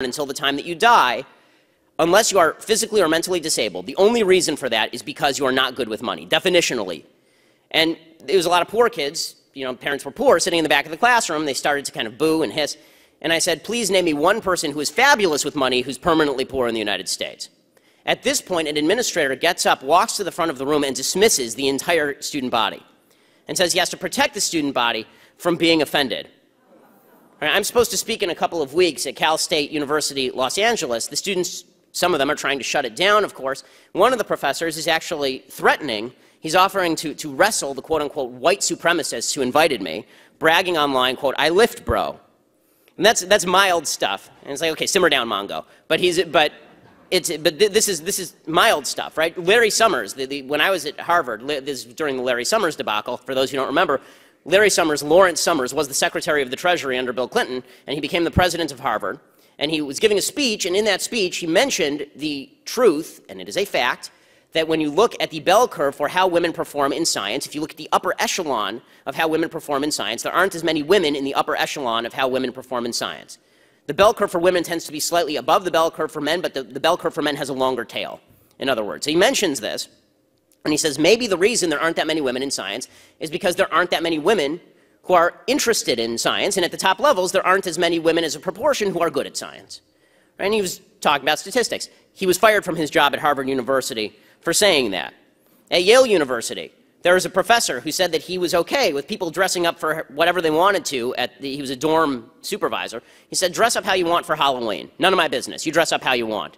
until the time that you die, unless you are physically or mentally disabled. The only reason for that is because you are not good with money, definitionally. And there was a lot of poor kids, you know, parents were poor, sitting in the back of the classroom. They started to kind of boo and hiss. And I said, please name me one person who is fabulous with money who's permanently poor in the United States. At this point, an administrator gets up, walks to the front of the room, and dismisses the entire student body and says he has to protect the student body from being offended. I'm supposed to speak in a couple of weeks at Cal State University, Los Angeles. The students, some of them are trying to shut it down, of course. One of the professors is actually threatening. He's offering to wrestle the quote-unquote white supremacists who invited me, bragging online, quote, "I lift, bro." And that's mild stuff. And it's like, okay, simmer down, Mongo. But this is mild stuff, right? Larry Summers, when I was at Harvard, this is during the Larry Summers debacle, for those who don't remember, Lawrence Summers was the Secretary of the Treasury under Bill Clinton, and he became the president of Harvard. And he was giving a speech, and in that speech, he mentioned the truth, and it is a fact, that when you look at the bell curve for how women perform in science, if you look at the upper echelon of how women perform in science, there aren't as many women in the upper echelon of how women perform in science. The bell curve for women tends to be slightly above the bell curve for men, but the bell curve for men has a longer tail, in other words. So he mentions this, and he says maybe the reason there aren't that many women in science is because there aren't that many women who are interested in science, and at the top levels, there aren't as many women as a proportion who are good at science. And he was talking about statistics. He was fired from his job at Harvard University for saying that. At Yale University, there was a professor who said that he was okay with people dressing up for whatever they wanted to. He was a dorm supervisor. He said, dress up how you want for Halloween. None of my business. You dress up how you want.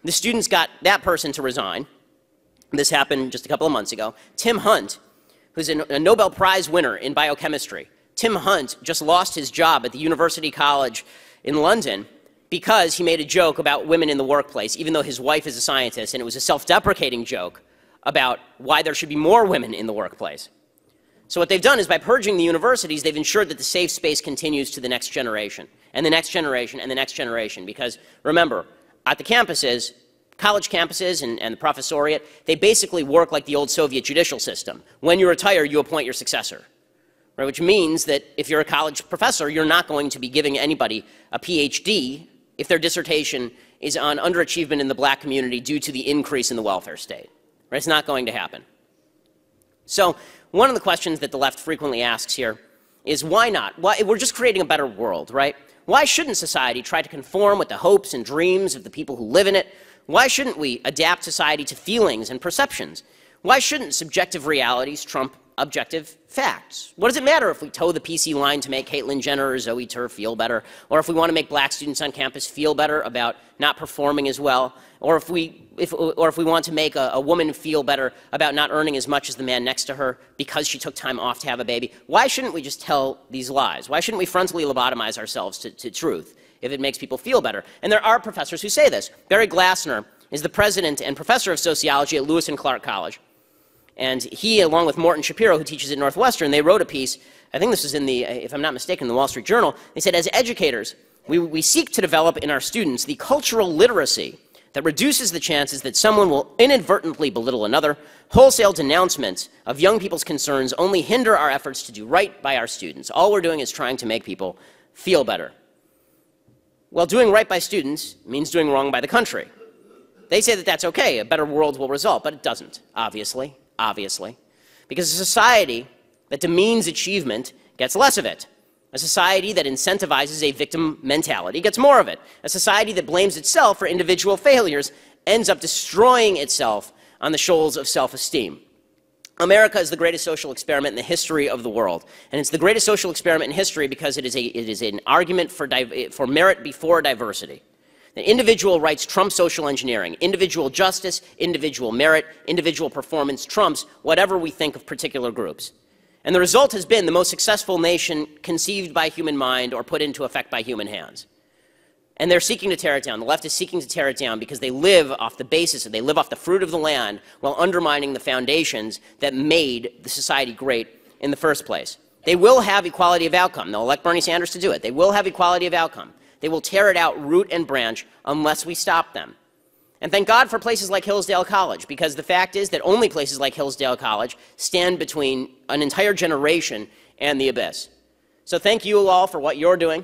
The students got that person to resign. This happened just a couple of months ago. Tim Hunt, who's a Nobel Prize winner in biochemistry. Tim Hunt just lost his job at the University College in London because he made a joke about women in the workplace, even though his wife is a scientist, and it was a self-deprecating joke about why there should be more women in the workplace. So what they've done is by purging the universities, they've ensured that the safe space continues to the next generation, and the next generation, and the next generation. Because remember, at the campuses, college campuses and the professoriate, they basically work like the old Soviet judicial system. When you retire, you appoint your successor. Right, which means that if you're a college professor, you're not going to be giving anybody a PhD if their dissertation is on underachievement in the black community due to the increase in the welfare state. Right? It's not going to happen. So one of the questions that the left frequently asks here is why not? We're just creating a better world, right? Why shouldn't society try to conform with the hopes and dreams of the people who live in it? Why shouldn't we adapt society to feelings and perceptions? Why shouldn't subjective realities trump objective facts? What does it matter if we toe the PC line to make Caitlyn Jenner or Zoe Tur feel better, or if we want to make black students on campus feel better about not performing as well, or if we want to make a woman feel better about not earning as much as the man next to her because she took time off to have a baby? Why shouldn't we just tell these lies? Why shouldn't we frontally lobotomize ourselves to truth if it makes people feel better? And there are professors who say this. Barry Glassner is the president and professor of sociology at Lewis and Clark College. And he, along with Morton Shapiro, who teaches at Northwestern, they wrote a piece, I think this was in the, if I'm not mistaken, the Wall Street Journal. They said, as educators, we seek to develop in our students the cultural literacy that reduces the chances that someone will inadvertently belittle another. Wholesale denouncements of young people's concerns only hinder our efforts to do right by our students. All we're doing is trying to make people feel better. Well, doing right by students means doing wrong by the country. They say that that's okay, a better world will result, but it doesn't, obviously. Because a society that demeans achievement gets less of it. A society that incentivizes a victim mentality gets more of it. A society that blames itself for individual failures ends up destroying itself on the shoals of self-esteem. America is the greatest social experiment in the history of the world. And it's the greatest social experiment in history because it is an argument for merit before diversity. The individual rights trump social engineering. Individual justice, individual merit, individual performance trumps whatever we think of particular groups. And the result has been the most successful nation conceived by human mind or put into effect by human hands. And they're seeking to tear it down. The left is seeking to tear it down because they live off the basis, they live off the fruit of the land while undermining the foundations that made the society great in the first place. They will have equality of outcome. They'll elect Bernie Sanders to do it. They will have equality of outcome. They will tear it out root and branch unless we stop them. And thank God for places like Hillsdale College, because the fact is that only places like Hillsdale College stand between an entire generation and the abyss. So thank you all for what you're doing.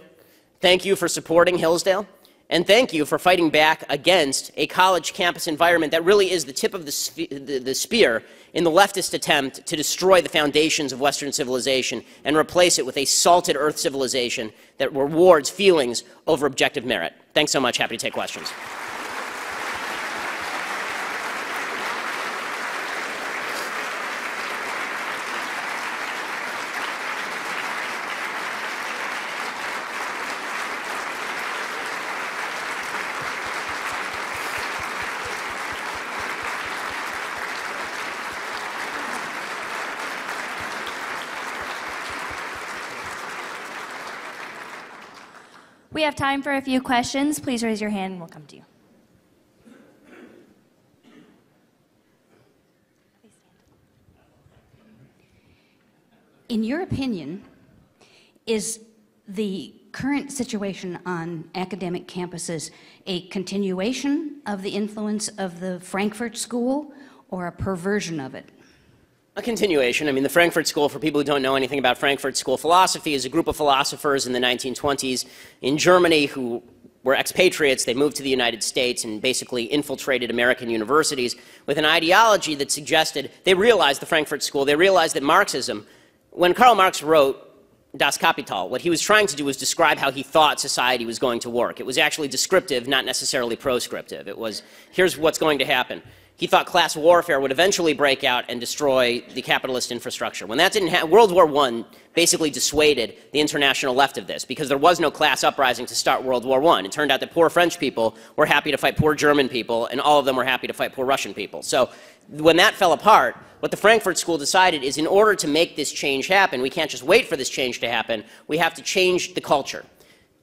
Thank you for supporting Hillsdale. And thank you for fighting back against a college campus environment that really is the tip of the spear in the leftist attempt to destroy the foundations of Western civilization and replace it with a salted earth civilization that rewards feelings over objective merit. Thanks so much. Happy to take questions. We have time for a few questions. Please raise your hand and we'll come to you. In your opinion, is the current situation on academic campuses a continuation of the influence of the Frankfurt School or a perversion of it? A continuation. I mean, the Frankfurt School, for people who don't know anything about Frankfurt School philosophy, is a group of philosophers in the 1920s in Germany who were expatriates. They moved to the United States and basically infiltrated American universities with an ideology that suggested, they realized, the Frankfurt School, they realized that Marxism, when Karl Marx wrote Das Kapital, what he was trying to do was describe how he thought society was going to work. It was actually descriptive, not necessarily proscriptive. It was, here's what's going to happen. He thought class warfare would eventually break out and destroy the capitalist infrastructure. When that didn't happen, World War I basically dissuaded the international left of this because there was no class uprising to start World War I. It turned out that poor French people were happy to fight poor German people, and all of them were happy to fight poor Russian people. So when that fell apart, what the Frankfurt School decided is in order to make this change happen, we can't just wait for this change to happen, we have to change the culture.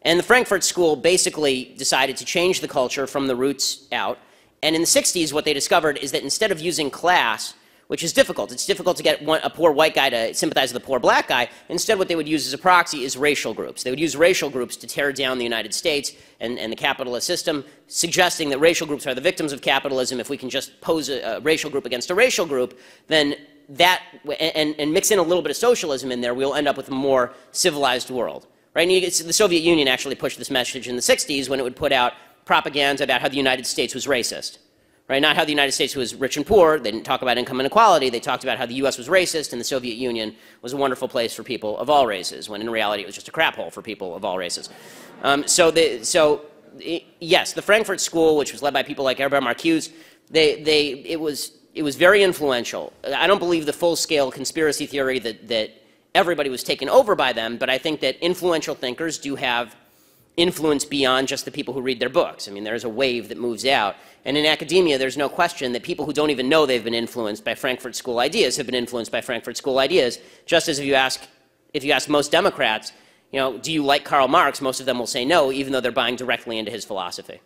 And the Frankfurt School basically decided to change the culture from the roots out. And in the 60s, what they discovered is that instead of using class, which is difficult, it's difficult to get a poor white guy to sympathize with a poor black guy, instead what they would use as a proxy is racial groups. They would use racial groups to tear down the United States and the capitalist system, suggesting that racial groups are the victims of capitalism. If we can just pose a racial group against a racial group, then that, and mix in a little bit of socialism in there, we'll end up with a more civilized world. Right? And the Soviet Union actually pushed this message in the 60s when it would put out propaganda about how the United States was racist, right? Not how the United States was rich and poor. They didn't talk about income inequality. They talked about how the U.S. was racist and the Soviet Union was a wonderful place for people of all races, when in reality it was just a crap hole for people of all races. Yes, the Frankfurt School, which was led by people like Herbert Marcuse, it was very influential. I don't believe the full-scale conspiracy theory that everybody was taken over by them, but I think that influential thinkers do have influence beyond just the people who read their books. I mean, there's a wave that moves out. And in academia, there's no question that people who don't even know they've been influenced by Frankfurt School ideas have been influenced by Frankfurt School ideas. Just as if you ask most Democrats, you know, do you like Karl Marx, most of them will say no, even though they're buying directly into his philosophy.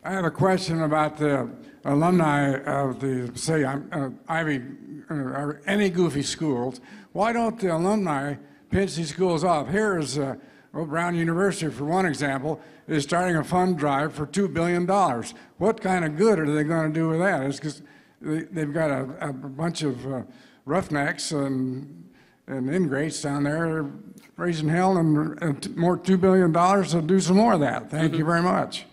I have a question about the alumni of the, say, Ivy, or any goofy schools. Why don't the alumni pinch these schools off? Here is Brown University, for one example, is starting a fund drive for $2 billion. What kind of good are they going to do with that? It's because they've got a bunch of roughnecks and ingrates down there raising hell, and more $2 billion to do some more of that. Thank you very much.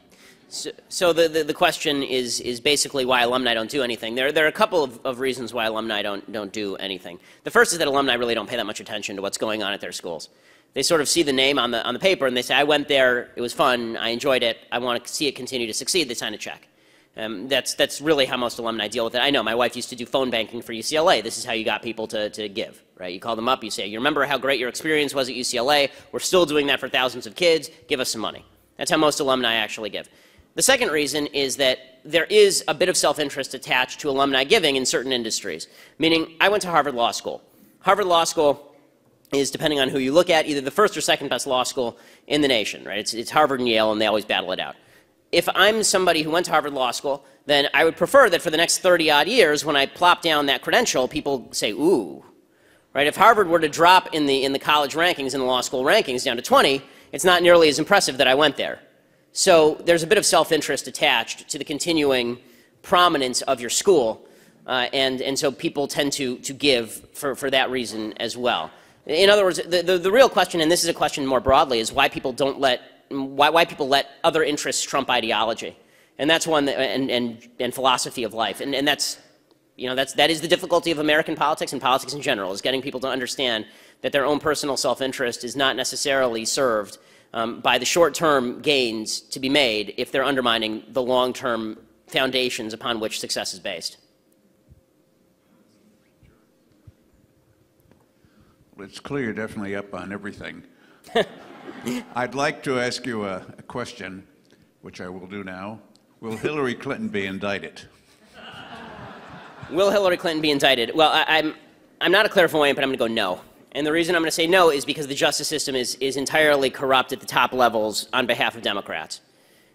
So the question is basically why alumni don't do anything. There are a couple of reasons why alumni don't do anything. The first is that alumni really don't pay that much attention to what's going on at their schools. They sort of see the name on the paper and they say, I went there, it was fun, I enjoyed it, I want to see it continue to succeed. They sign a check. That's really how most alumni deal with it. I know, my wife used to do phone banking for UCLA. This is how you got people to give, right? You call them up, you say, you remember how great your experience was at UCLA? We're still doing that for thousands of kids. Give us some money. That's how most alumni actually give. The second reason is that there is a bit of self-interest attached to alumni giving in certain industries, meaning I went to Harvard Law School. Harvard Law School is, depending on who you look at, either the first or second best law school in the nation, right? It's Harvard and Yale, and they always battle it out. If I'm somebody who went to Harvard Law School, then I would prefer that for the next 30-odd years, when I plop down that credential, people say, ooh, right? If Harvard were to drop in the college rankings, in the law school rankings, down to 20, it's not nearly as impressive that I went there. So there's a bit of self-interest attached to the continuing prominence of your school. And so people tend to give for that reason as well. In other words, the real question, and this is a question more broadly, is why people don't why people let other interests trump ideology. And that's one that, and philosophy of life. And that's, that is the difficulty of American politics and politics in general, is getting people to understand that their own personal self-interest is not necessarily served by the short-term gains to be made if they're undermining the long-term foundations upon which success is based. Well, it's clear you're definitely up on everything. I'd like to ask you a question, which I will do now. Will Hillary Clinton be indicted? Will Hillary Clinton be indicted? Well, I'm not a clairvoyant, but I'm going to go no. And the reason I'm going to say no is because the justice system is entirely corrupt at the top levels on behalf of Democrats.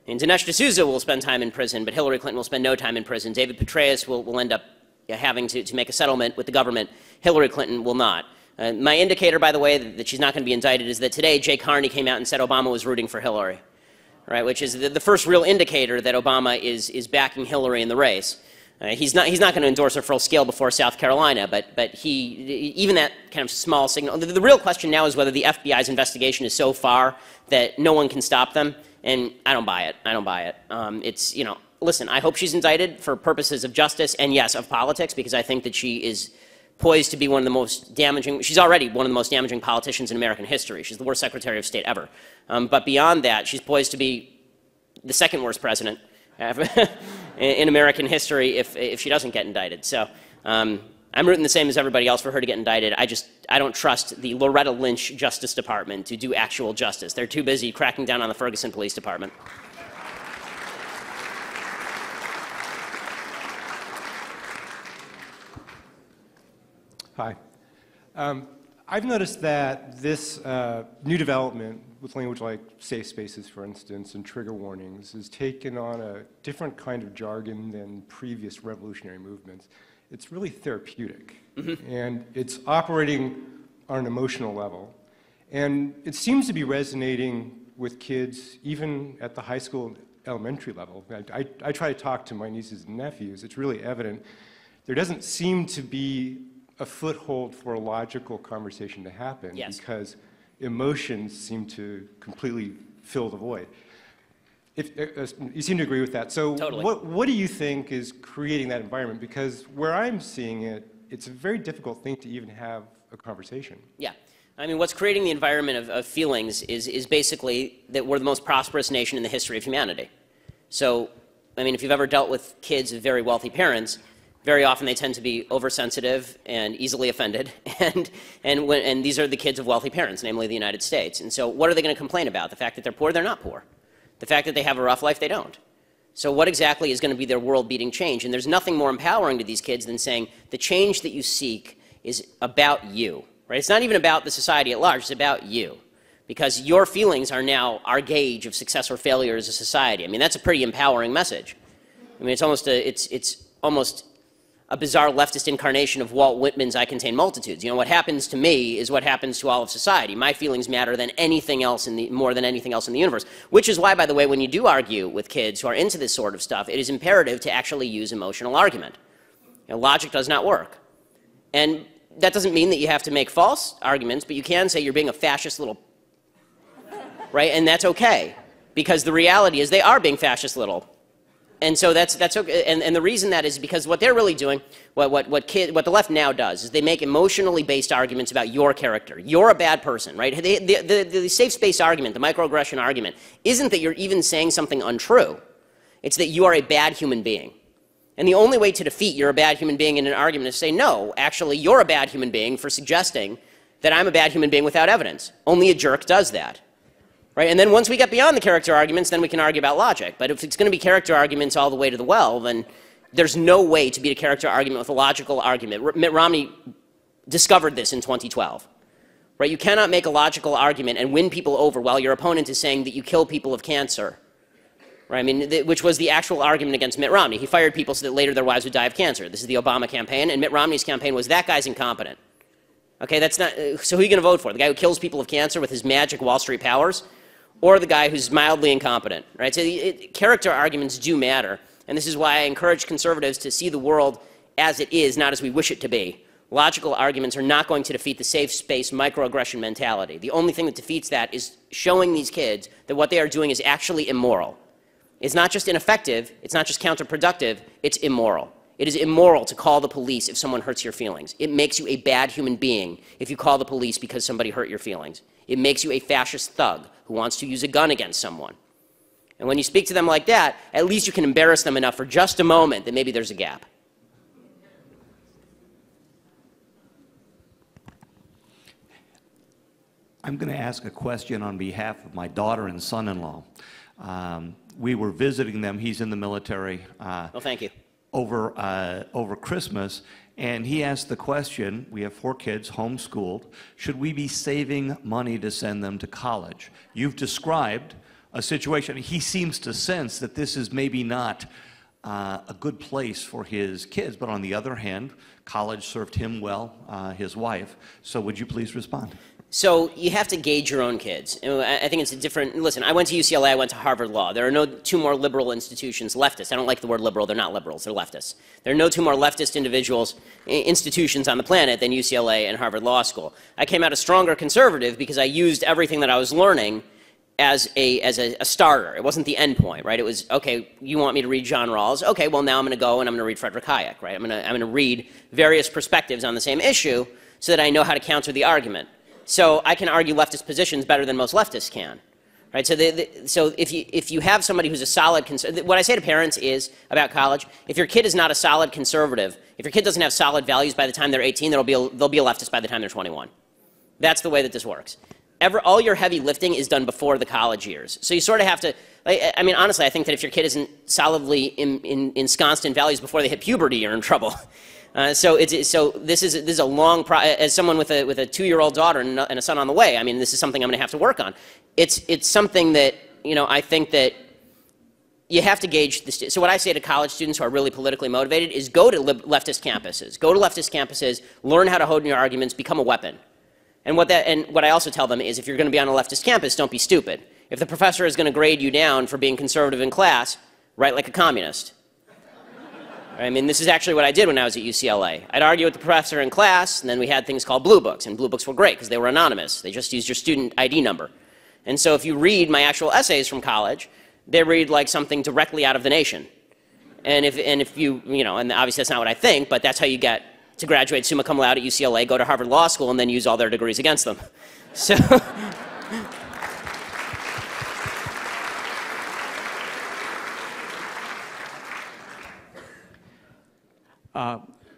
And Dinesh D'Souza will spend time in prison, but Hillary Clinton will spend no time in prison. David Petraeus will end up having to make a settlement with the government. Hillary Clinton will not. My indicator, by the way, that she's not going to be indicted is that today Jay Carney came out and said Obama was rooting for Hillary, right? Which is the first real indicator that Obama is backing Hillary in the race. He's not going to endorse her full scale before South Carolina, but even that kind of small signal. The real question now is whether the FBI's investigation is so far that no one can stop them, and I don't buy it. I don't buy it. Listen, I hope she's indicted for purposes of justice and, yes, of politics, because I think that she is poised to be one of the most damaging, she's already one of the most damaging politicians in American history. She's the worst Secretary of State ever. But beyond that, she's poised to be the second worst president in American history if she doesn't get indicted. So I'm rooting the same as everybody else for her to get indicted. I don't trust the Loretta Lynch Justice Department to do actual justice. They're too busy cracking down on the Ferguson Police Department. Hi. I've noticed that this new development with language like safe spaces, for instance, and trigger warnings has taken on a different kind of jargon than previous revolutionary movements. It's really therapeutic, and it's operating on an emotional level. And it seems to be resonating with kids even at the high school and elementary level. I try to talk to my nieces and nephews. It's really evident. There doesn't seem to be a foothold for a logical conversation to happen, because emotions seem to completely fill the void. You seem to agree with that. So totally. What do you think is creating that environment? Because where I'm seeing it, it's a very difficult thing to even have a conversation. Yeah. I mean, what's creating the environment of feelings is basically that we're the most prosperous nation in the history of humanity. So, I mean, if you've ever dealt with kids of very wealthy parents, very often they tend to be oversensitive and easily offended, and these are the kids of wealthy parents, namely the United States. And so what are they going to complain about? The fact that they're poor? They're not poor. The fact that they have a rough life? They don't. So what exactly is going to be their world-beating change? And there's nothing more empowering to these kids than saying the change that you seek is about you, right? It's not even about the society at large. It's about you, because your feelings are now our gauge of success or failure as a society. I mean, that's a pretty empowering message. I mean, it's almost a bizarre leftist incarnation of Walt Whitman's I Contain Multitudes. You know, what happens to me is what happens to all of society. My feelings matter than anything else more than anything else in the universe. Which is why, by the way, when you do argue with kids who are into this sort of stuff, it is imperative to actually use emotional argument. You know, logic does not work. And that doesn't mean that you have to make false arguments, but you can say you're being a fascist little, right? And that's okay, because the reality is they are being fascist little. And so that's okay. And the reason that is because what they're really doing, what the left now does, is they make emotionally based arguments about your character. You're a bad person, right? The safe space argument, the microaggression argument, isn't that you're even saying something untrue. It's that you are a bad human being. And the only way to defeat you're a bad human being in an argument is to say, no, actually, you're a bad human being for suggesting that I'm a bad human being without evidence. Only a jerk does that. Right? And then once we get beyond the character arguments, then we can argue about logic. But if it's going to be character arguments all the way to the well, then there's no way to beat a character argument with a logical argument. Mitt Romney discovered this in 2012. Right? You cannot make a logical argument and win people over while your opponent is saying that you kill people of cancer. Right? I mean, which was the actual argument against Mitt Romney. He fired people so that later their wives would die of cancer. This is the Obama campaign, and Mitt Romney's campaign was that guy's incompetent. Okay, that's not, so who are you going to vote for? The guy who kills people of cancer with his magic Wall Street powers? Or the guy who's mildly incompetent, right? So character arguments do matter, and this is why I encourage conservatives to see the world as it is, not as we wish it to be, logical arguments are not going to defeat the safe space microaggression mentality. The only thing that defeats that is showing these kids that what they are doing is actually immoral. It's not just ineffective, it's not just counterproductive, it's immoral. It is immoral to call the police if someone hurts your feelings. It makes you a bad human being if you call the police because somebody hurt your feelings. It makes you a fascist thug who wants to use a gun against someone. And when you speak to them like that, at least you can embarrass them enough for just a moment that maybe there's a gap. I'm going to ask a question on behalf of my daughter and son-in-law. We were visiting them. He's in the military. Well, thank you. Over Christmas, and he asked the question, we have 4 kids homeschooled, should we be saving money to send them to college? You've described a situation. He seems to sense that this is maybe not a good place for his kids, but on the other hand, college served him well, his wife. So would you please respond? So you have to gauge your own kids. I think it's a different, listen, I went to UCLA, I went to Harvard Law. There are no 2 more liberal institutions, leftists. I don't like the word liberal, they're not liberals, they're leftists. There are no 2 more leftist institutions on the planet than UCLA and Harvard Law School. I came out a stronger conservative because I used everything that I was learning as a starter. It wasn't the end point, right? It was, okay, you want me to read John Rawls? Okay, well now I'm going to go and I'm going to read Frederick Hayek, right? I'm going to read various perspectives on the same issue so that I know how to counter the argument. So I can argue leftist positions better than most leftists can, right? So, so if you have somebody who's a solid conservative, what I say to parents is about college, if your kid is not a solid conservative, if your kid doesn't have solid values by the time they're 18, they'll be a leftist by the time they're 21. That's the way that this works. All your heavy lifting is done before the college years. So you sort of have to, I mean, honestly, I think that if your kid isn't solidly ensconced in values before they hit puberty, you're in trouble. So this is a long as someone with a 2-year-old daughter and a son on the way. I mean, this is something I'm going to have to work on. It's something that I think that you have to gauge this. So what I say to college students who are really politically motivated is go to leftist campuses. Go to leftist campuses. Learn how to hone your arguments. Become a weapon. And what I also tell them is if you're going to be on a leftist campus, don't be stupid. If the professor is going to grade you down for being conservative in class, write like a communist. I mean, this is actually what I did when I was at UCLA. I'd argue with the professor in class, and then we had things called blue books, and blue books were great because they were anonymous. They just used your student ID number. And so if you read my actual essays from college, they read like something directly out of The Nation. And if you and obviously that's not what I think, but that's how you get to graduate summa cum laude at UCLA, go to Harvard Law School, and then use all their degrees against them. So.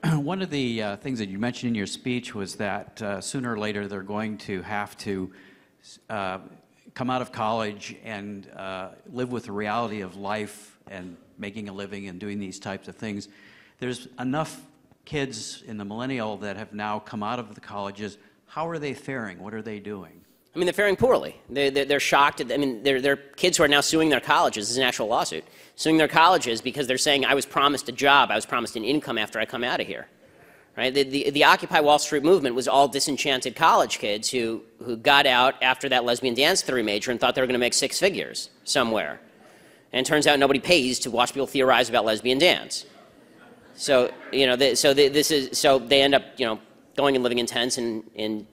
One of the things that you mentioned in your speech was that sooner or later they're going to have to come out of college and live with the reality of life and making a living and doing these types of things. There's enough kids in the millennial that have now come out of the colleges. How are they faring? What are they doing? I mean, they're faring poorly. They're shocked. I mean, they're kids who are now suing their colleges. This is an actual lawsuit. Suing their colleges because they're saying, I was promised a job, I was promised an income after I come out of here. Right? The Occupy Wall Street movement was all disenchanted college kids who got out after that lesbian dance theory major and thought they were going to make 6 figures somewhere. And it turns out nobody pays to watch people theorize about lesbian dance. So, so they end up, going and living in tents in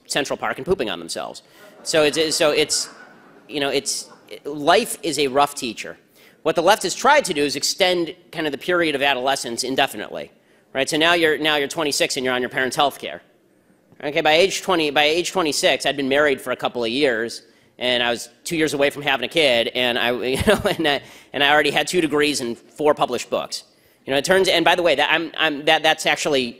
Central Park and pooping on themselves. So life is a rough teacher. What the left has tried to do is extend kind of the period of adolescence indefinitely, right? So now you're 26 and you're on your parents' health care. Okay, by age 26, I'd been married for a couple of years, and I was 2 years away from having a kid, and I already had 2 degrees and 4 published books. It turns, and by the way, that's actually,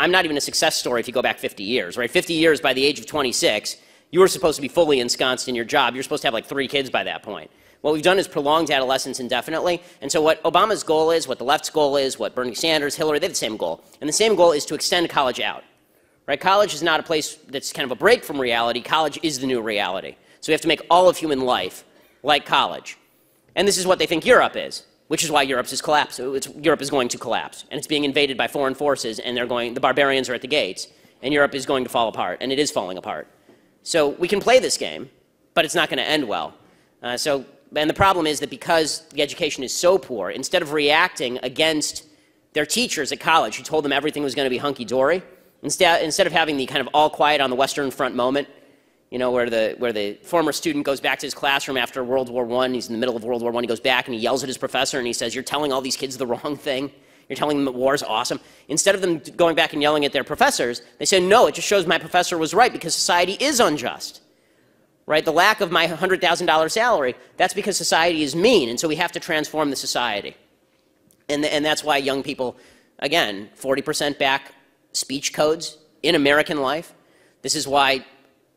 I'm not even a success story if you go back 50 years, right? 50 years by the age of 26, you were supposed to be fully ensconced in your job. You're supposed to have like 3 kids by that point. What we've done is prolonged adolescence indefinitely. And so what Obama's goal is, what the left's goal is, what Bernie Sanders, Hillary, they have the same goal. And the same goal is to extend college out. Right? College is not a place that's kind of a break from reality. College is the new reality. So we have to make all of human life like college. And this is what they think Europe is, which is why Europe is going to collapse. And it's being invaded by foreign forces, and the barbarians are at the gates, and Europe is going to fall apart, and it is falling apart. So we can play this game, but it's not going to end well. And the problem is that because the education is so poor, instead of reacting against their teachers at college who told them everything was going to be hunky-dory, instead of having the kind of all quiet on the Western Front moment, you know, where the former student goes back to his classroom after World War I, he's in the middle of World War I, he goes back and he yells at his professor and he says, "You're telling all these kids the wrong thing. You're telling them that war is awesome." Instead of them going back and yelling at their professors, they say, "No, it just shows my professor was right because society is unjust." Right? The lack of my $100,000 salary, that's because society is mean, and so we have to transform the society. And that's why young people, again, 40% back speech codes in American life. This is why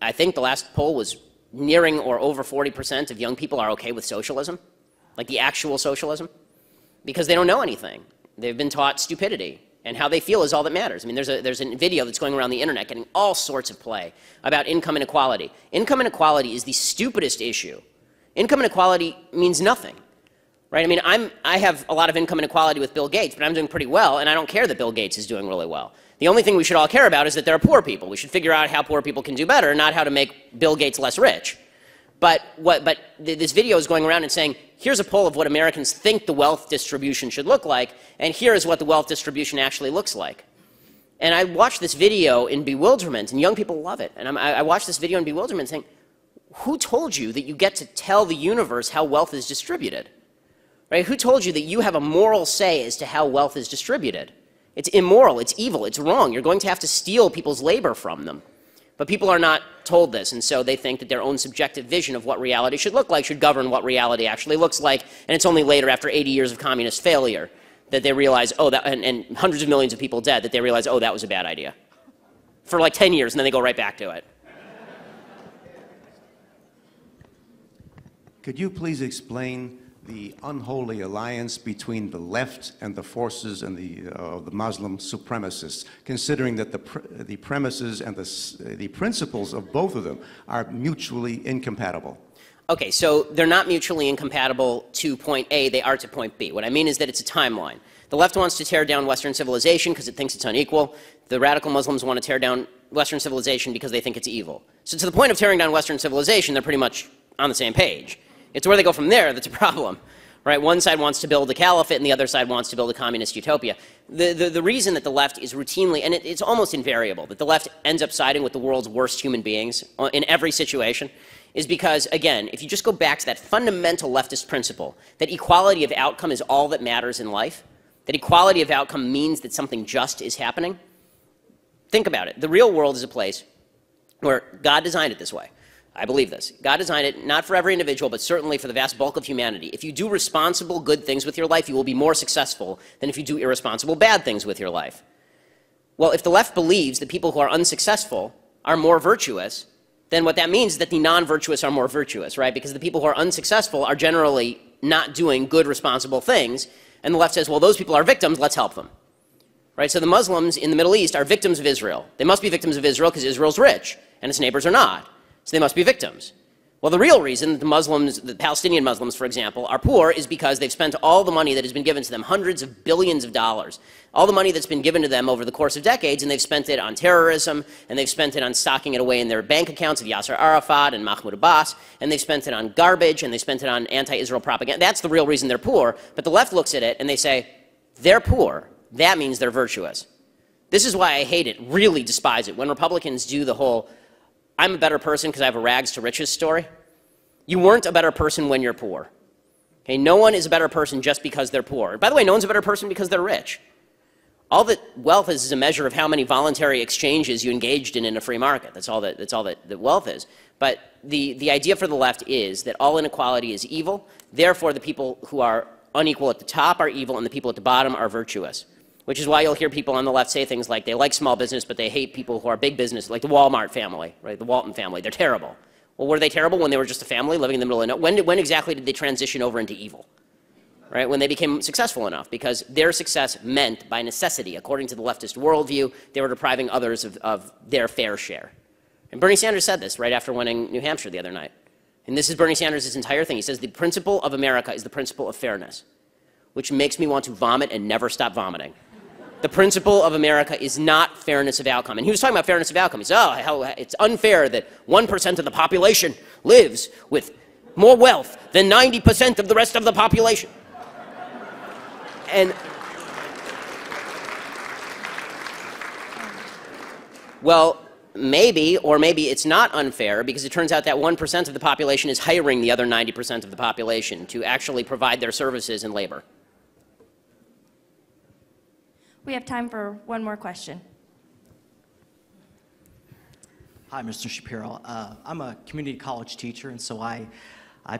I think the last poll was nearing or over 40% of young people are okay with socialism, like the actual socialism, because they don't know anything. They've been taught stupidity, and how they feel is all that matters. I mean, there's a video that's going around the internet getting all sorts of play about income inequality. Income inequality is the stupidest issue. Income inequality means nothing. Right? I mean, I have a lot of income inequality with Bill Gates, but I'm doing pretty well, and I don't care that Bill Gates is doing really well. The only thing we should all care about is that there are poor people. We should figure out how poor people can do better, not how to make Bill Gates less rich. But this video is going around and saying, here's a poll of what Americans think the wealth distribution should look like, and here is what the wealth distribution actually looks like. And I watched this video in bewilderment, and young people love it. And I watched this video in bewilderment saying, who told you that you get to tell the universe how wealth is distributed? Right? Who told you that you have a moral say as to how wealth is distributed? It's immoral, it's evil, it's wrong. You're going to have to steal people's labor from them. But people are not told this, and so they think that their own subjective vision of what reality should look like should govern what reality actually looks like, and it's only later, after 80 years of communist failure, that they realize, oh, and hundreds of millions of people dead, that they realize, oh, that was a bad idea. For like 10 years, and then they go right back to it. Could you please explain the unholy alliance between the left and the forces and the Muslim supremacists, considering that the premises and the principles of both of them are mutually incompatible? Okay, so they're not mutually incompatible to point A, they are to point B. What I mean is that it's a timeline. The left wants to tear down Western civilization because it thinks it's unequal. The radical Muslims want to tear down Western civilization because they think it's evil. So to the point of tearing down Western civilization, they're pretty much on the same page. It's where they go from there that's a problem. Right? One side wants to build a caliphate and the other side wants to build a communist utopia. The reason that the left is routinely, and it's almost invariable, that the left ends up siding with the world's worst human beings in every situation is because, again, if you just go back to that fundamental leftist principle that equality of outcome is all that matters in life, that equality of outcome means that something just is happening, think about it. The real world is a place where God designed it this way. I believe this. God designed it not for every individual, but certainly for the vast bulk of humanity. If you do responsible good things with your life, you will be more successful than if you do irresponsible bad things with your life. Well, if the left believes that people who are unsuccessful are more virtuous, then what that means is that the non-virtuous are more virtuous, right? Because the people who are unsuccessful are generally not doing good, responsible things, and the left says, well, those people are victims, let's help them. Right? So the Muslims in the Middle East are victims of Israel. They must be victims of Israel because Israel's rich, and its neighbors are not. So they must be victims. Well, the real reason that the Muslims, the Palestinian Muslims, for example, are poor is because they've spent all the money that has been given to them, hundreds of billions of dollars, all the money that's been given to them over the course of decades, and they've spent it on terrorism, and they've spent it on stocking it away in their bank accounts of Yasser Arafat and Mahmoud Abbas, and they've spent it on garbage, and they spent it on anti-Israel propaganda. That's the real reason they're poor. But the left looks at it and they say, they're poor. That means they're virtuous. This is why I hate it, really despise it, when Republicans do the whole, I'm a better person because I have a rags to riches story. You weren't a better person when you're poor. Okay, no one is a better person just because they're poor. By the way, no one's a better person because they're rich. All that wealth is a measure of how many voluntary exchanges you engaged in a free market. That's all that wealth is. But the idea for the left is that all inequality is evil. Therefore, the people who are unequal at the top are evil, and the people at the bottom are virtuous. Which is why you'll hear people on the left say things like they like small business, but they hate people who are big business, like the Walmart family, right? The Walton family. They're terrible. Well, were they terrible when they were just a family living in the middle of nowhere? When exactly did they transition over into evil? Right? When they became successful enough, because their success meant, by necessity, according to the leftist worldview, they were depriving others of their fair share. And Bernie Sanders said this right after winning New Hampshire the other night. And this is Bernie Sanders' entire thing. He says, the principle of America is the principle of fairness, which makes me want to vomit and never stop vomiting. The principle of America is not fairness of outcome. And he was talking about fairness of outcome. He said, oh, how it's unfair that 1% of the population lives with more wealth than 90% of the rest of the population. And Well, maybe, or maybe it's not unfair, because it turns out that 1% of the population is hiring the other 90% of the population to actually provide their services and labor. We have time for one more question. Hi, Mr. Shapiro. I'm a community college teacher, and so I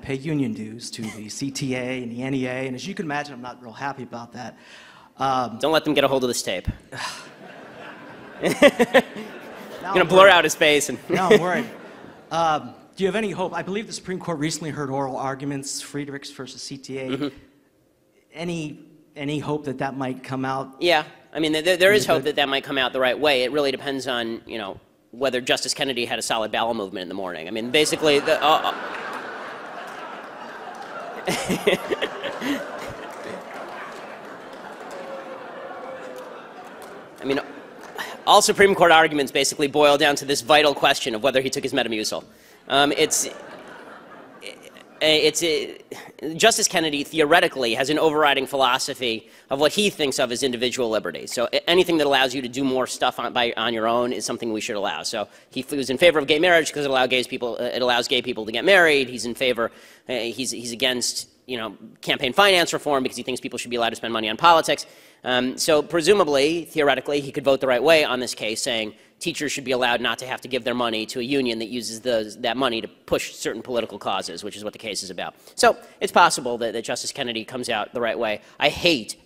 pay union dues to the CTA and the NEA, and as you can imagine, I'm not real happy about that. Don't let them get a hold of this tape. You're going to blur out his face. And no, I'm worried. Do you have any hope? I believe the Supreme Court recently heard oral arguments, Friedrichs versus CTA. Mm-hmm. Any hope that that might come out? Yeah, I mean, there is hope that that might come out the right way. It really depends on, you know, whether Justice Kennedy had a solid bowel movement in the morning. I mean, basically, I mean, all Supreme Court arguments basically boil down to this vital question of whether he took his Metamucil. Justice Kennedy theoretically has an overriding philosophy of what he thinks of as individual liberty. So anything that allows you to do more stuff on your own is something we should allow. So he was in favor of gay marriage because it allows gay people to get married. He's in favor. He's against, you know, campaign finance reform because he thinks people should be allowed to spend money on politics. So presumably, theoretically, he could vote the right way on this case, saying teachers should be allowed not to have to give their money to a union that uses that money to push certain political causes, which is what the case is about. So it's possible that Justice Kennedy comes out the right way. I hate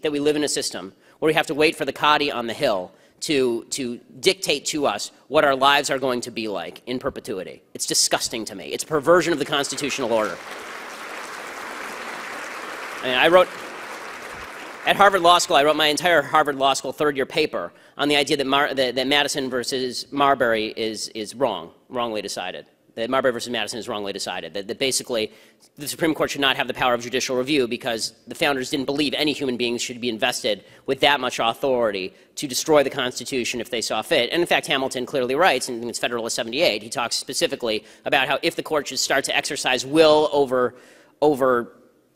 that we live in a system where we have to wait for the Qadi on the Hill to dictate to us what our lives are going to be like in perpetuity. It's disgusting to me. It's a perversion of the constitutional order. I mean, at Harvard Law School, I wrote my entire Harvard Law School third-year paper on the idea that Madison versus Marbury is wrongly decided. That Marbury versus Madison is wrongly decided. That basically the Supreme Court should not have the power of judicial review because the founders didn't believe any human beings should be invested with that much authority to destroy the Constitution if they saw fit. And in fact, Hamilton clearly writes, in it's Federalist 78, he talks specifically about how if the court should start to exercise will over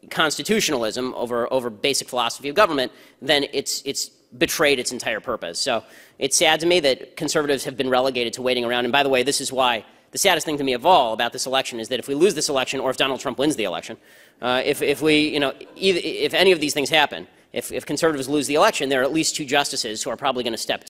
constitutionalism, over basic philosophy of government, then it's betrayed its entire purpose. So it's sad to me that conservatives have been relegated to waiting around. And by the way, this is why the saddest thing to me of all about this election is that if we lose this election, or if Donald Trump wins the election, if any of these things happen, if conservatives lose the election, there are at least two justices who are probably going to step